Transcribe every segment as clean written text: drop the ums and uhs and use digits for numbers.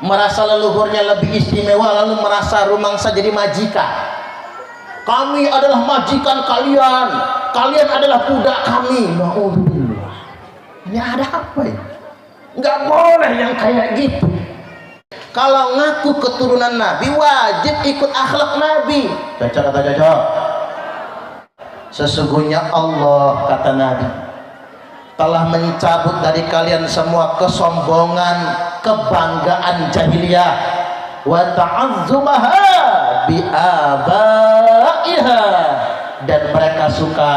merasa leluhurnya lebih istimewa, lalu merasa rumangsa jadi majikan. Kami adalah majikan kalian, kalian adalah budak kami. Na'udzubillah. Ini ada apa ya? Nggak boleh yang kayak gitu. Kalau ngaku keturunan Nabi, wajib ikut akhlak Nabi. Cocok atau cocok? Sesungguhnya Allah, kata Nabi, telah mencabut dari kalian semua kesombongan, kebanggaan jahiliyah, wa ta'azzumaha bi abaiha, dan mereka suka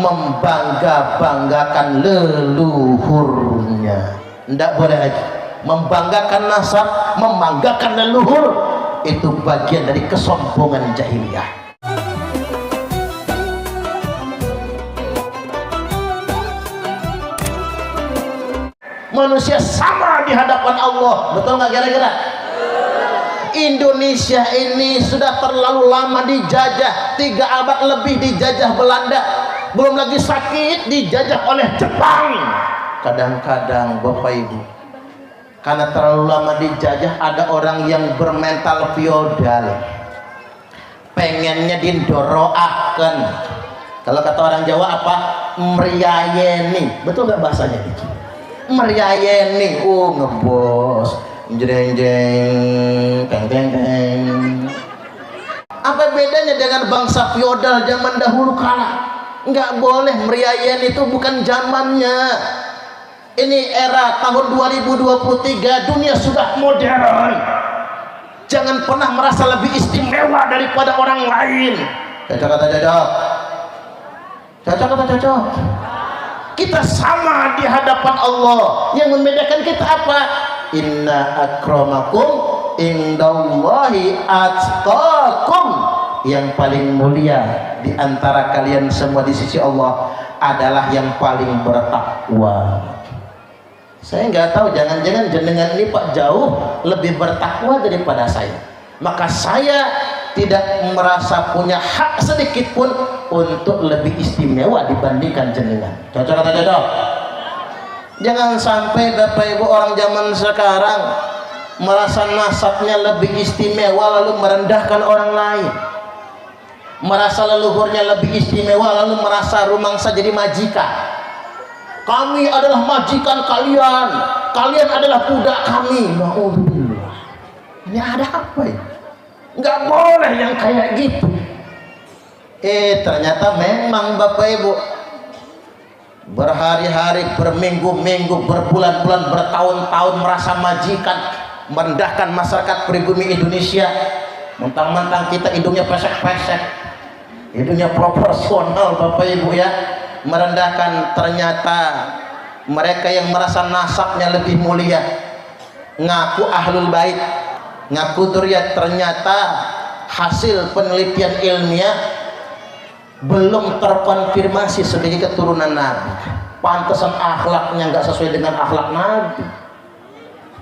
membangga-banggakan leluhurnya. Tidak boleh lagi membanggakan nasab, membanggakan leluhur. Itu bagian dari kesombongan jahiliyah. Manusia sama di hadapan Allah, betul nggak kira-kira? Indonesia ini sudah terlalu lama dijajah, 3 abad lebih dijajah Belanda, belum lagi sakit dijajah oleh Jepang. Kadang-kadang Bapak Ibu, karena terlalu lama dijajah, ada orang yang bermental feodal, pengennya dindoroaken. Kalau kata orang Jawa apa? Meriayeni, betul nggak bahasanya? Meriayeni, ngebos, jeng jeng, teng teng teng. Apa bedanya dengan bangsa feodal zaman dahulu kala? Nggak boleh, meriayeni itu bukan zamannya. Ini era tahun 2023, dunia sudah modern. Jangan pernah merasa lebih istimewa daripada orang lain. Cocok atau cocok? Cocok atau cocok? Kita sama di hadapan Allah. Yang membedakan kita apa? Inna akramakum indallahi atqakum. Yang paling mulia di antara kalian semua di sisi Allah adalah yang paling bertakwa. Saya nggak tahu, jangan-jangan jenengan ini Pak jauh lebih bertakwa daripada saya. Maka saya tidak merasa punya hak sedikit pun untuk lebih istimewa dibandingkan jenengan. Cocok atau cocok? Jangan sampai Bapak Ibu orang zaman sekarang merasa nasabnya lebih istimewa lalu merendahkan orang lain, merasa leluhurnya lebih istimewa lalu merasa rumangsa jadi majikan. Kami adalah majikan kalian, kalian adalah budak kami. Na'udzubillah. Ini ada apa ya? Nggak boleh yang kayak gitu. Ternyata memang Bapak Ibu, berhari-hari, berminggu-minggu, berbulan-bulan, bertahun-tahun merasa majikan, merendahkan masyarakat pribumi Indonesia. Mentang-mentang kita hidungnya pesek-pesek, hidungnya proporsional Bapak Ibu ya, merendahkan. Ternyata mereka yang merasa nasabnya lebih mulia, ngaku ahlul bait, ngaku dzurriyyah, ternyata hasil penelitian ilmiah belum terkonfirmasi sebagai keturunan Nabi. Pantesan akhlaknya nggak sesuai dengan akhlak Nabi,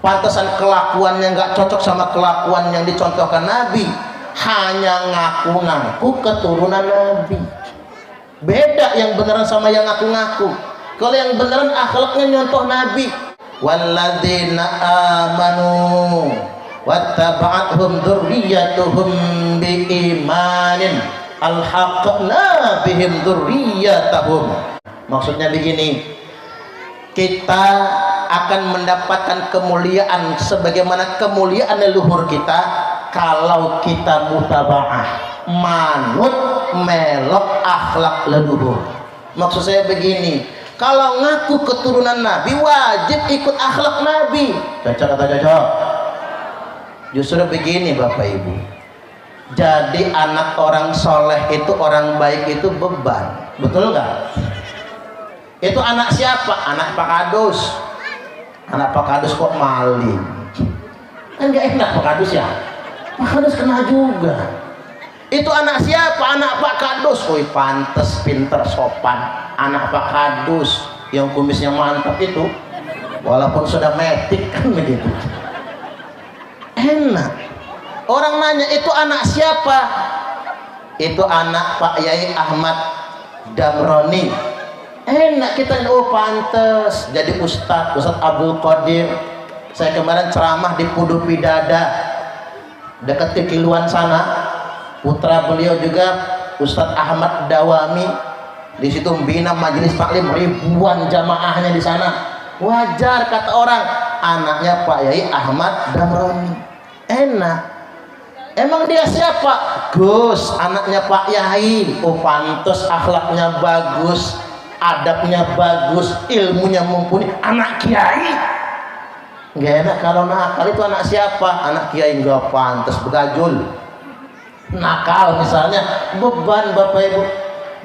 pantesan kelakuannya nggak cocok sama kelakuan yang dicontohkan Nabi. Hanya ngaku-ngaku keturunan Nabi. Beda yang beneran sama yang ngaku-ngaku. Kalau yang beneran akhlaknya nyontoh Nabi. Walladzina amanu wattaba'athum dzurriyyatuhum biimanin alhaqna bihim dzurriyyatahum. Maksudnya begini, kita akan mendapatkan kemuliaan sebagaimana kemuliaan leluhur kita kalau kita mutaba'ah, manut melok akhlak leluhur. Maksud saya begini, kalau ngaku keturunan Nabi wajib ikut akhlak Nabi. Cocok atau cocok? Justru begini Bapak Ibu, jadi anak orang soleh itu, orang baik itu beban, betul nggak? Itu anak siapa? Anak Pak Kadus. Anak Pak Kadus kok maling? Kan nggak enak Pak Kadus ya. Pak Kadus kena juga. Itu anak siapa? Anak Pak Kadus. Woi, pantes, pinter, sopan. Anak Pak Kadus yang kumisnya mantap itu, walaupun sudah metik kan begitu. Enak. Orang nanya itu anak siapa? Itu anak Pak Yai Ahmad Damroni. Enak kita, oh pantes jadi Ustadz Abdul Qadir. Saya kemarin ceramah di Pudu Pidada dekat Kiluan sana. Putra beliau juga Ustadz Ahmad Dawami di situ membina majelis taklim, ribuan jamaahnya di sana. Wajar kata orang, anaknya Pak Yai Ahmad Dawami. Enak. Emang dia siapa? Gus, anaknya Pak Yai. Oh pantas, akhlaknya bagus, adabnya bagus, ilmunya mumpuni, anak kiai. Gak enak kalau nakal. Itu anak siapa? Anak kiai. Gak pantas, begajul. Nakal misalnya, beban Bapak Ibu.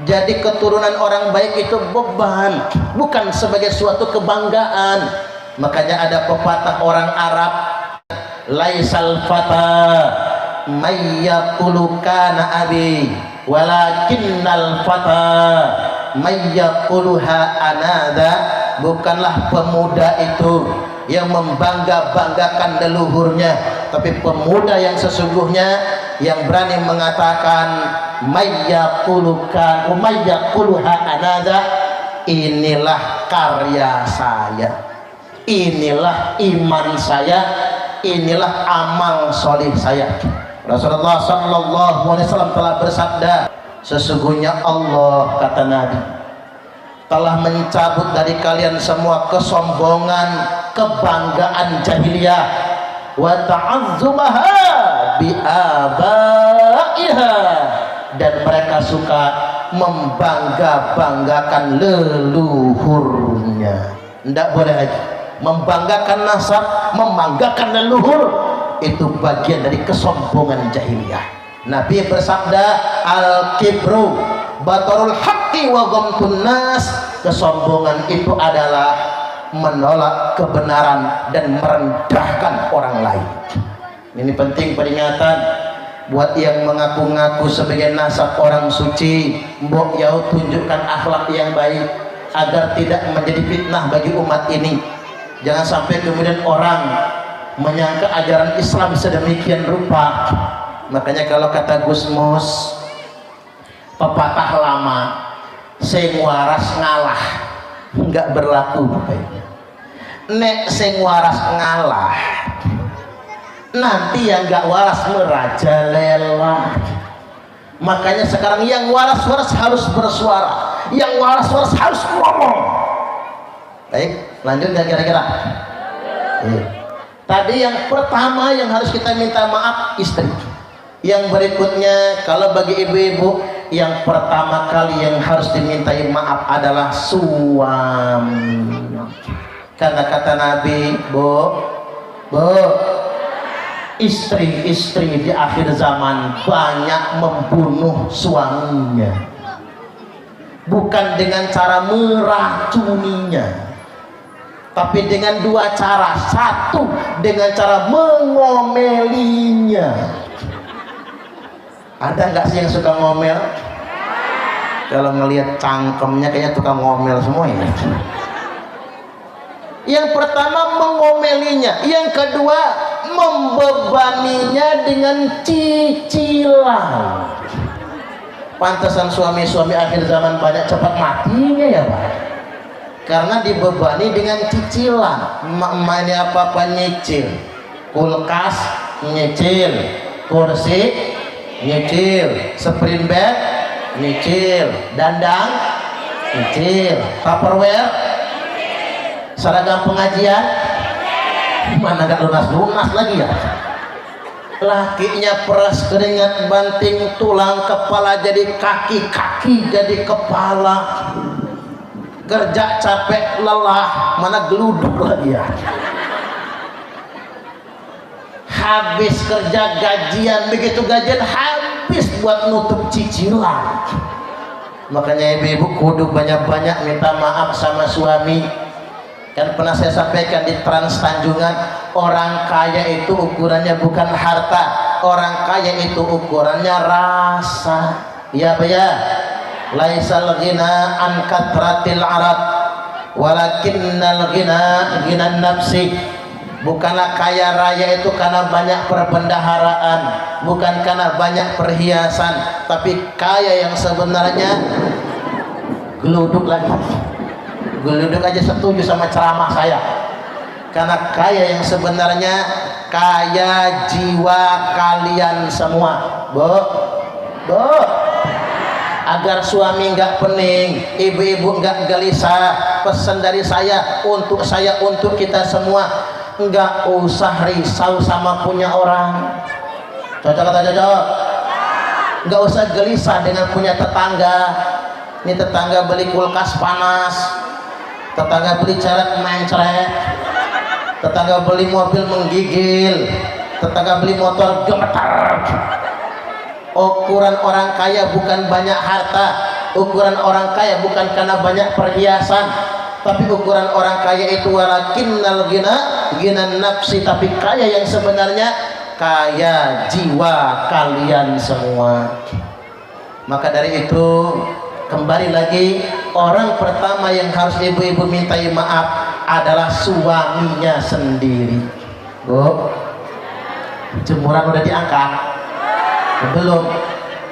Jadi keturunan orang baik itu beban, bukan sebagai suatu kebanggaan. Makanya ada pepatah orang Arab, laisal fata mayyaqulu kana abi walakinnal fata mayyaquluha anada. Bukanlah pemuda itu yang membangga-banggakan leluhurnya, tapi pemuda yang sesungguhnya yang berani mengatakan mayyaqulukan mayyaquluha anada, inilah karya saya, inilah iman saya, inilah amal solih saya. Rasulullah sallallahu alaihi wasallam telah bersabda, sesungguhnya Allah, kata Nabi, telah mencabut dari kalian semua kesombongan, kebanggaan jahiliyah, wa ta'azzumaha bi abaiha, dan mereka suka membangga-banggakan leluhurnya. Tidak boleh lagi membanggakan nasab, membanggakan leluhur. Itu bagian dari kesombongan jahiliyah. Nabi bersabda, al-kibru batarul haqqi wa ghamtun nas. Kesombongan itu adalah menolak kebenaran dan merendahkan orang lain. Ini penting peringatan buat yang mengaku-ngaku sebagai nasab orang suci. Mbok yau tunjukkan akhlak yang baik agar tidak menjadi fitnah bagi umat ini. Jangan sampai kemudian orang menyangka ajaran Islam sedemikian rupa. Makanya kalau kata Gus Mus, pepatah lama, sing waras ngalah, nggak berlaku. Nek sing waras ngalah, nanti yang nggak waras merajalela. Makanya sekarang yang waras-waras harus bersuara, yang waras-waras harus ngomong. Baik, lanjut nggak kira-kira? Tadi yang pertama yang harus kita minta maaf istri. Yang berikutnya, kalau bagi ibu-ibu, yang pertama kali yang harus dimintai maaf adalah suami. Karena kata Nabi, bu, istri-istri di akhir zaman banyak membunuh suaminya, bukan dengan cara meracuninya, tapi dengan dua cara. Satu, dengan cara mengomelinya. Ada nggak sih yang suka ngomel? Kalau ngelihat cangkemnya kayaknya tukang ngomel semua ya. Yang pertama mengomelinya, yang kedua membebaninya dengan cicilan. Pantesan suami-suami akhir zaman banyak cepat matinya ya Pak, karena dibebani dengan cicilan. Emak-emak ini apa-apa nyicil, kulkas nyicil, kursi nyicil, spring bed nyicil, dandang nyicil, tupperware, seragam pengajian mana gak lunas-lunas lagi ya. Lakinya peras keringat banting tulang, kepala jadi kaki, kaki jadi kepala, kerja capek lelah mana geluduk lagi ya. Habis kerja gajian, begitu gajian habis buat nutup cicilan. Makanya ibu-ibu kudu banyak-banyak minta maaf sama suami. Kan pernah saya sampaikan di Trans Tanjungan, orang kaya itu ukurannya bukan harta, orang kaya itu ukurannya rasa. Ya Pak ya, laisal ghina an katratil arad walakinnal ghina ghinan nafsi. Bukanlah kaya raya itu karena banyak perbendaharaan, bukan karena banyak perhiasan, tapi kaya yang sebenarnya geluduk lagi. Geluduk aja setuju sama ceramah saya. Karena kaya yang sebenarnya kaya jiwa kalian semua. Bu, agar suami nggak pening, ibu-ibu nggak gelisah, pesan dari saya, untuk kita semua, nggak usah risau sama punya orang. Cocok kata cocok? Nggak usah gelisah dengan punya tetangga. Ini tetangga beli kulkas panas, tetangga beli ceret mencret, tetangga beli mobil menggigil, tetangga beli motor gemetar. Ukuran orang kaya bukan banyak harta, ukuran orang kaya bukan karena banyak perhiasan, tapi ukuran orang kaya itu walakinnal ghina nafsi, tapi kaya yang sebenarnya kaya jiwa kalian semua. Maka dari itu kembali lagi, orang pertama yang harus ibu-ibu mintai maaf adalah suaminya sendiri. Bu, jemuran udah diangkat? Belum.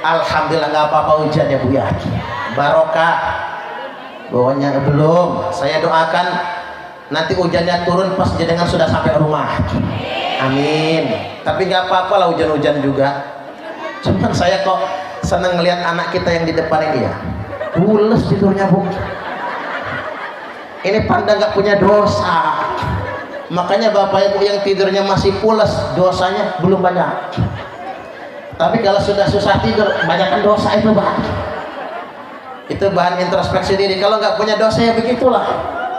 Alhamdulillah nggak apa-apa hujan ya Bu ya, barokah. Pokoknya belum. Saya doakan nanti hujannya turun pas jenengan sudah sampai rumah. Amin. Tapi nggak apa-apa lah hujan-hujan juga. Cuman saya kok seneng ngelihat anak kita yang di depan ini ya, pules tidurnya Bu. Ini pandang nggak punya dosa. Makanya bapak ibu yang tidurnya masih pules, dosanya belum banyak. Tapi kalau sudah susah tidur, banyakkan dosa itu Pak. Itu bahan introspeksi diri. Kalau nggak punya dosa ya begitulah.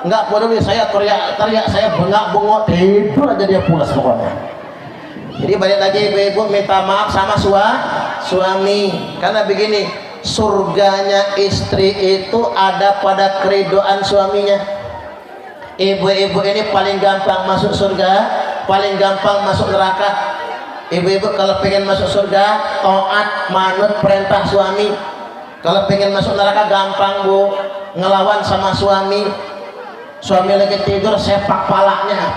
Nggak peduli saya teriak, saya bengak-bengok, tidur aja dia pulas pokoknya. Jadi balik lagi ibu-ibu minta maaf sama suami. Karena begini, surganya istri itu ada pada keridoan suaminya. Ibu-ibu ini paling gampang masuk surga, paling gampang masuk neraka. Ibu-ibu kalau pengen masuk surga, taat manut perintah suami. Kalau pengen masuk neraka gampang Bu, ngelawan sama suami. Suami lagi tidur, sepak palanya,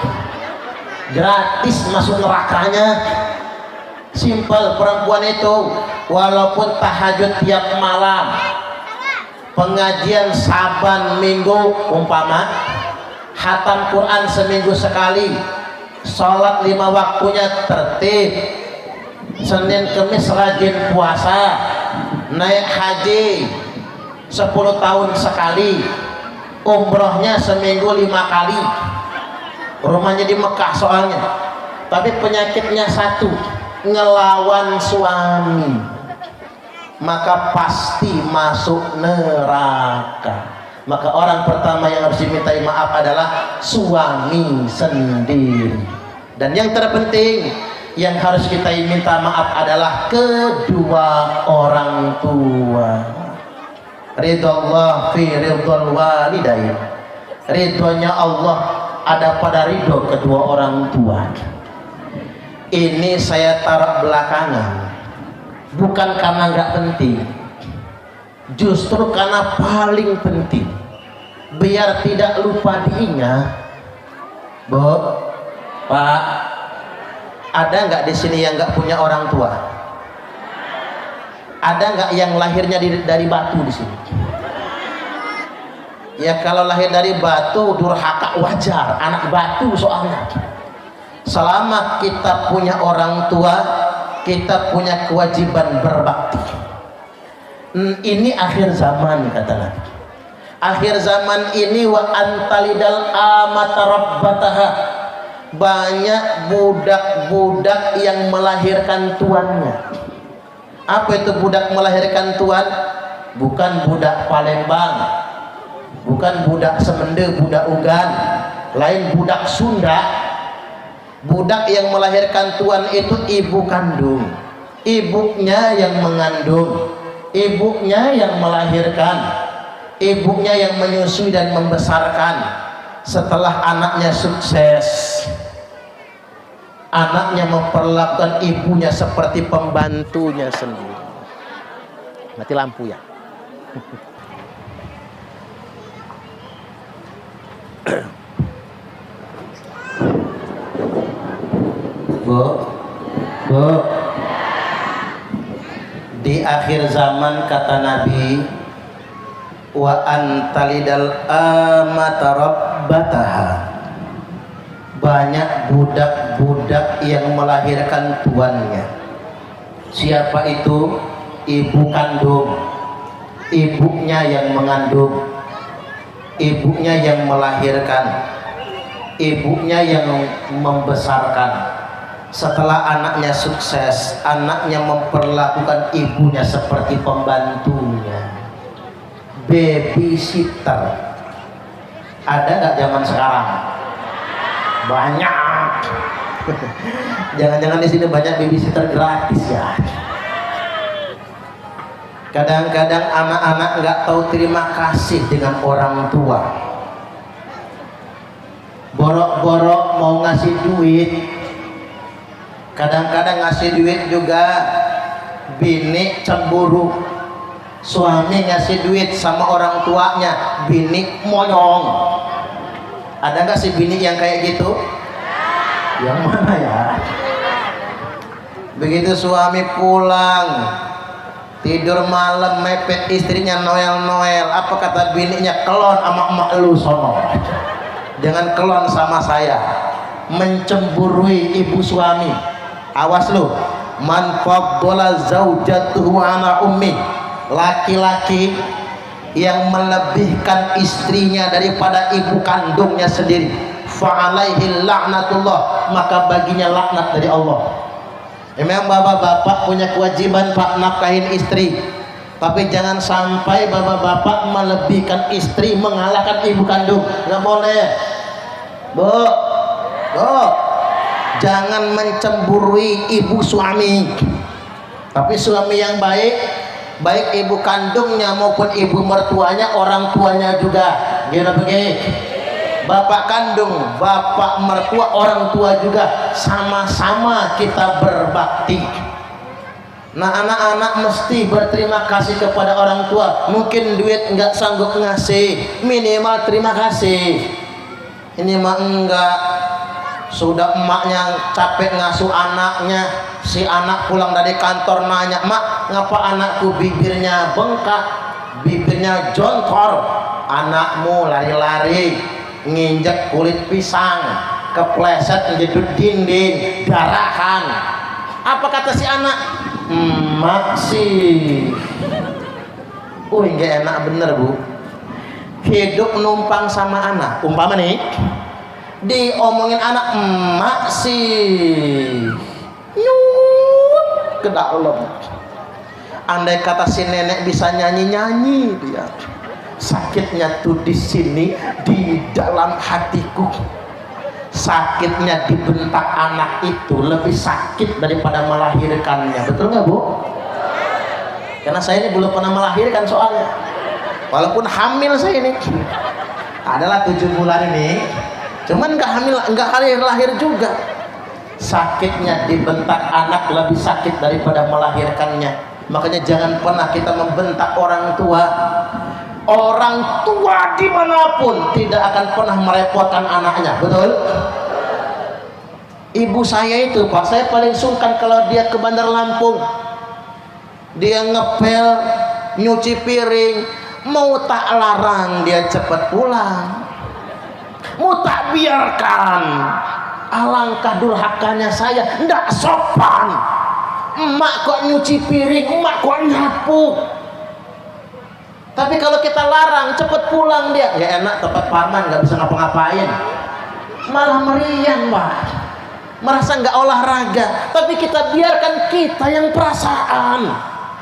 gratis masuk nerakanya. Simpel perempuan itu, walaupun tahajud tiap malam, pengajian saban minggu umpama, khatam Quran seminggu sekali, sholat 5 waktunya tertib, Senin Kemis rajin puasa, naik haji 10 tahun sekali, umrohnya seminggu 5 kali, rumahnya di Mekah soalnya. Tapi penyakitnya satu, ngelawan suami, maka pasti masuk neraka. Maka orang pertama yang harus dimintai maaf adalah suami sendiri. Dan yang terpenting yang harus kita minta maaf adalah kedua orang tua. Ridho Allah fi ridhol walidain. Ridhonya Allah ada pada ridho kedua orang tua. Ini saya taruh belakangan, bukan karena nggak penting, justru karena paling penting, biar tidak lupa diingat. Bu, Pak, ada nggak di sini yang nggak punya orang tua? Ada nggak yang lahirnya dari batu di sini? Ya kalau lahir dari batu durhaka wajar, anak batu soalnya. Selama kita punya orang tua, kita punya kewajiban berbakti. Ini akhir zaman kata Nabi. Akhir zaman ini wa antalidal amata rabbataha. Banyak budak-budak yang melahirkan tuannya. Apa itu budak melahirkan tuan? Bukan budak Palembang, bukan budak Semende, budak Ugan, lain budak Sunda. Budak yang melahirkan tuan itu ibu kandung, ibunya yang mengandung, ibunya yang melahirkan, ibunya yang menyusui dan membesarkan. Setelah anaknya sukses, anaknya memperlakukan ibunya seperti pembantunya sendiri. Mati lampu ya. Bu, di akhir zaman kata Nabi, wa antalidal amata rabbataha, banyak budak-budak yang melahirkan tuannya. Siapa itu? Ibu kandung, ibunya yang mengandung, ibunya yang melahirkan, ibunya yang membesarkan. Setelah anaknya sukses, anaknya memperlakukan ibunya seperti pembantunya, babysitter. Ada nggak zaman sekarang? Banyak. Jangan-jangan di sini banyak babysitter gratis ya. Kadang-kadang anak-anak nggak tahu terima kasih dengan orang tua. Borok-borok mau ngasih duit, kadang-kadang ngasih duit juga bini cemburu. Suami ngasih duit sama orang tuanya, bini monyong. Ada nggak sih bini yang kayak gitu? Yang mana ya? Begitu suami pulang, tidur malam mepet istrinya Noel. Apa kata bininya? Kelon sama emak lu sono, jangan kelon sama saya. Mencemburui ibu suami. Awas lu. Man faddala zaujatuhu ala ummi. Laki-laki yang melebihkan istrinya daripada ibu kandungnya sendiri, fa'alaihi la'natullah, maka baginya laknat dari Allah. Memang bapak-bapak punya kewajiban pak nafkahin istri, tapi jangan sampai bapak-bapak melebihkan istri mengalahkan ibu kandung. Nggak boleh, bu, jangan mencemburui ibu suami. Tapi suami yang baik, baik ibu kandungnya maupun ibu mertuanya, orang tuanya juga. Gimana begini? Bapak kandung, bapak mertua, orang tua juga, sama-sama kita berbakti. Nah, anak-anak mesti berterima kasih kepada orang tua. Mungkin duit nggak sanggup ngasih, minimal terima kasih. Ini mah enggak, sudah emaknya capek ngasuh anaknya, si anak pulang dari kantor nanya, mak ngapa anakku bibirnya bengkak, bibirnya jontor. Anakmu lari-lari nginjek kulit pisang, kepleset njedut dinding, darahan. Apa kata si anak? Emak sih, nggak enak bener bu, hidup numpang sama anak. Umpama nih diomongin anak, emak sih nyut ke dalam. Andai kata si nenek bisa nyanyi-nyanyi, dia sakitnya tuh di sini, di dalam hatiku. Sakitnya dibentak anak itu lebih sakit daripada melahirkannya. Betul nggak bu? Karena saya ini belum pernah melahirkan soalnya, walaupun hamil saya ini adalah 7 bulan ini, cuman nggak hamil, nggak lahir juga. Sakitnya dibentak anak lebih sakit daripada melahirkannya. Makanya jangan pernah kita membentak orang tua. Orang tua dimanapun tidak akan pernah merepotkan anaknya, betul? Ibu saya itu pak, saya paling sungkan kalau dia ke Bandar Lampung, dia ngepel, nyuci piring, mau tak larang dia cepat pulang, mau tak biarkan. Alangkah durhakanya saya, ndak sopan. Emak kok nyuci piring, emak kok nyapu. Tapi kalau kita larang cepet pulang dia, ya enak tempat paman, nggak bisa ngapa-ngapain, malah meriang pak, merasa nggak olahraga. Tapi kita biarkan, kita yang perasaan.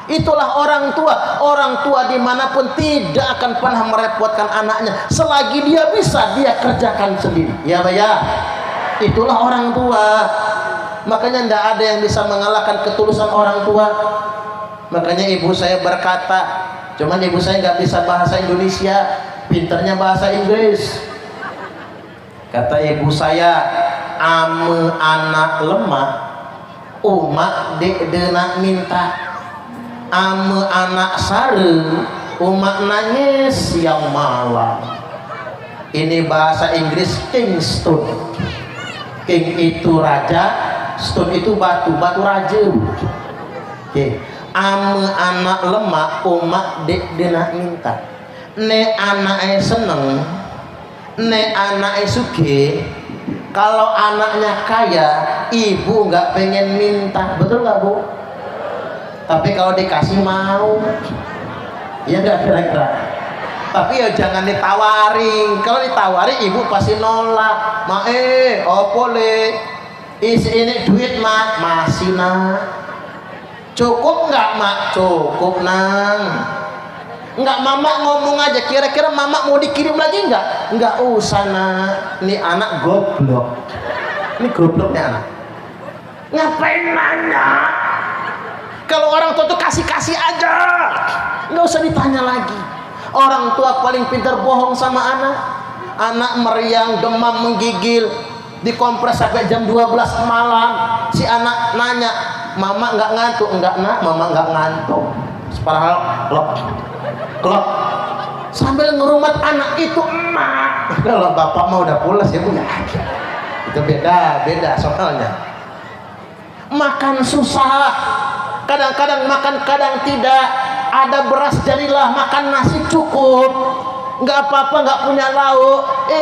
Itulah orang tua. Orang tua dimanapun tidak akan pernah merepotkan anaknya selagi dia bisa, dia kerjakan sendiri. Ya pak ya, itulah orang tua. Makanya tidak ada yang bisa mengalahkan ketulusan orang tua. Makanya ibu saya berkata, cuman ibu saya nggak bisa bahasa Indonesia, pinternya bahasa Inggris. Kata ibu saya, ame anak lemah, umak dek minta. Ame anak sare, umak nangis yang malam. Ini bahasa Inggris Kingston. King itu raja, stone itu batu, batu raja. Oke. Ame anak lemah, umak dek dena minta. Ne anaknya seneng, ne anaknya suge, Kalau anaknya kaya, ibu nggak pengen minta, betul nggak Bu? Tapi kalau dikasih mau, ya nggak kira-kira. Tapi ya jangan ditawari. Kalau ditawari ibu pasti nolak. Opo le? Ini duit mak, masih nak. Cukup nggak mak? Cukup nang. Nggak, mama ngomong aja, kira-kira mama mau dikirim lagi nggak usah nak. Ini anak goblok, ini gobloknya anak. Ngapain nanya? Kalau orang tua tuh kasih aja, nggak usah ditanya lagi. Orang tua paling pintar bohong sama anak. Anak meriang, demam, menggigil, dikompres sampai jam 12 malam. Si anak nanya, mama nggak ngantuk? Nggak nak, mama nggak ngantuk. Padahal klok sambil ngerumat anak itu emak. Kalau bapak mau udah pulas ya Bu ya. Itu beda soalnya. Makan susah, kadang-kadang makan, kadang tidak. Ada beras jadilah makan nasi cukup. Nggak apa-apa nggak punya lauk.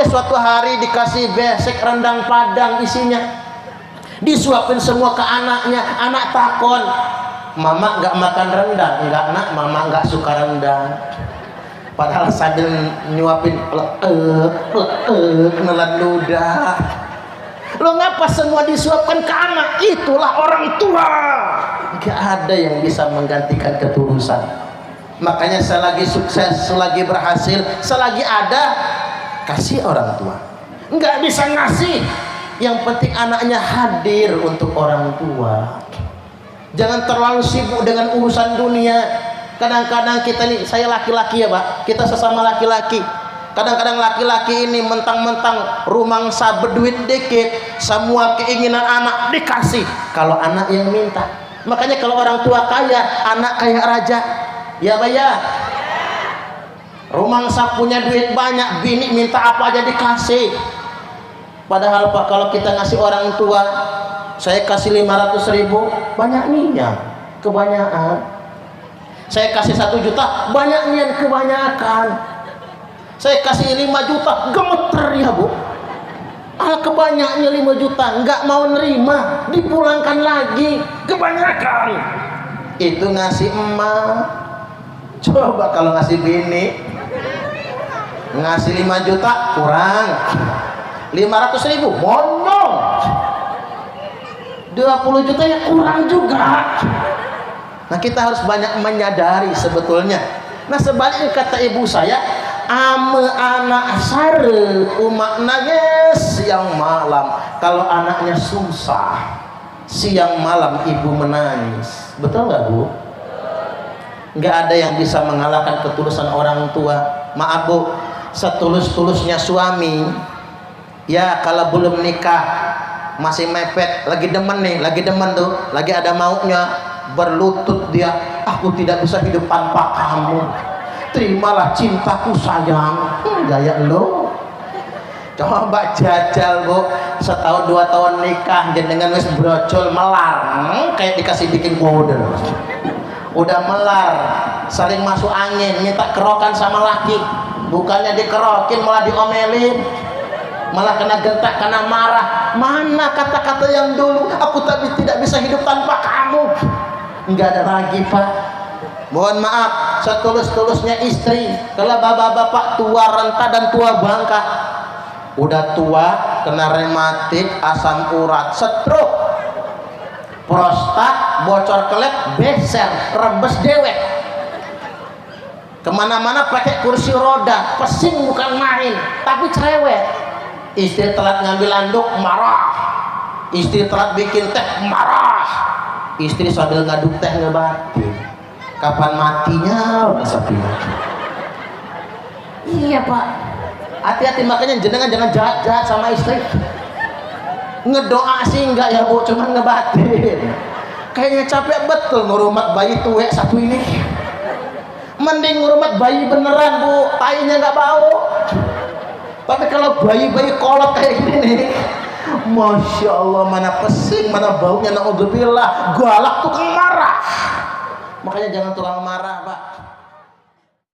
Suatu hari dikasih besek rendang Padang isinya, disuapin semua ke anaknya. Anak takon, mama nggak makan rendang? Nggak nak, mama nggak suka rendang. Padahal sambil nyuapin nelan ludah. Lo ngapa semua disuapkan ke anak? Itulah orang tua. Nggak ada yang bisa menggantikan ketulusan. Makanya selagi sukses, selagi berhasil, selagi ada, kasih orang tua. Nggak bisa ngasih, yang penting anaknya hadir untuk orang tua. Jangan terlalu sibuk dengan urusan dunia. Kadang-kadang kita nih, saya laki-laki ya Pak, kita sesama laki-laki. Kadang-kadang laki-laki ini mentang-mentang rumangsa berduit dikit, semua keinginan anak dikasih. Kalau anak yang minta. Makanya kalau orang tua kaya, anak kayak raja. Ya Pak ya. Rumangsa punya duit banyak, bini minta apa aja dikasih. Padahal Pak, kalau kita ngasih orang tua, saya kasih 500.000, banyak niat, kebanyakan. Saya kasih 1 juta, banyak niat, kebanyakan. Saya kasih 5 juta, gemeter ya Bu. Kebanyakannya 5 juta, nggak mau nerima, dipulangkan lagi, kebanyakan. Itu ngasih emak. Coba kalau ngasih bini, ngasih 5 juta kurang, 500.000 monyong, 20 juta ya kurang juga. Nah kita harus banyak menyadari sebetulnya. Nah sebaliknya kata ibu saya, ame anak sare umak nangis siang malam. Kalau anaknya susah, siang malam ibu menangis. Betul nggak Bu? Nggak ada yang bisa mengalahkan ketulusan orang tua. Maaf Bu, setulus-tulusnya suami, ya kalau belum nikah masih mepet, lagi demen nih, lagi demen tuh, lagi ada maunya, berlutut dia, aku tidak bisa hidup tanpa kamu, terimalah cintaku sayang. Gaya lo. Coba jajal Bu, setahun 2 tahun nikah jenengan wis brojol melar, kayak dikasih bikin powder. Udah melar, saling masuk angin, minta kerokan sama laki, bukannya dikerokin malah diomelin, malah kena gentak, kena marah. Mana kata-kata yang dulu, aku tidak bisa hidup tanpa kamu? Enggak ada lagi Pak. Mohon maaf, setulus-tulusnya istri, kalau bapak-bapak tua renta dan tua bangka, udah tua, kena rematik, asam urat, stroke, prostat, bocor kelep, beser, rebes dewek, kemana-mana pakai kursi roda, pesing bukan main, tapi cerewet. Istri telat ngambil anduk, marah. Istri telat bikin teh, marah. Istri sambil ngaduk teh ngebatin, kapan matinya udah sepi. Iya Pak, hati-hati. Makanya jenengan jangan jahat-jahat sama istri. Ngedoa sih enggak ya Bu, cuman ngebatin. Kayaknya capek betul ngurumat bayi tuwek satu ini. Mending ngurumat bayi beneran Bu, tainya nggak bau. Tapi kalau bayi-bayi kolot kayak gini, Masya Allah, mana pesing, mana baunya, naudzubillah, galak tukang marah. Makanya jangan tukang marah Pak.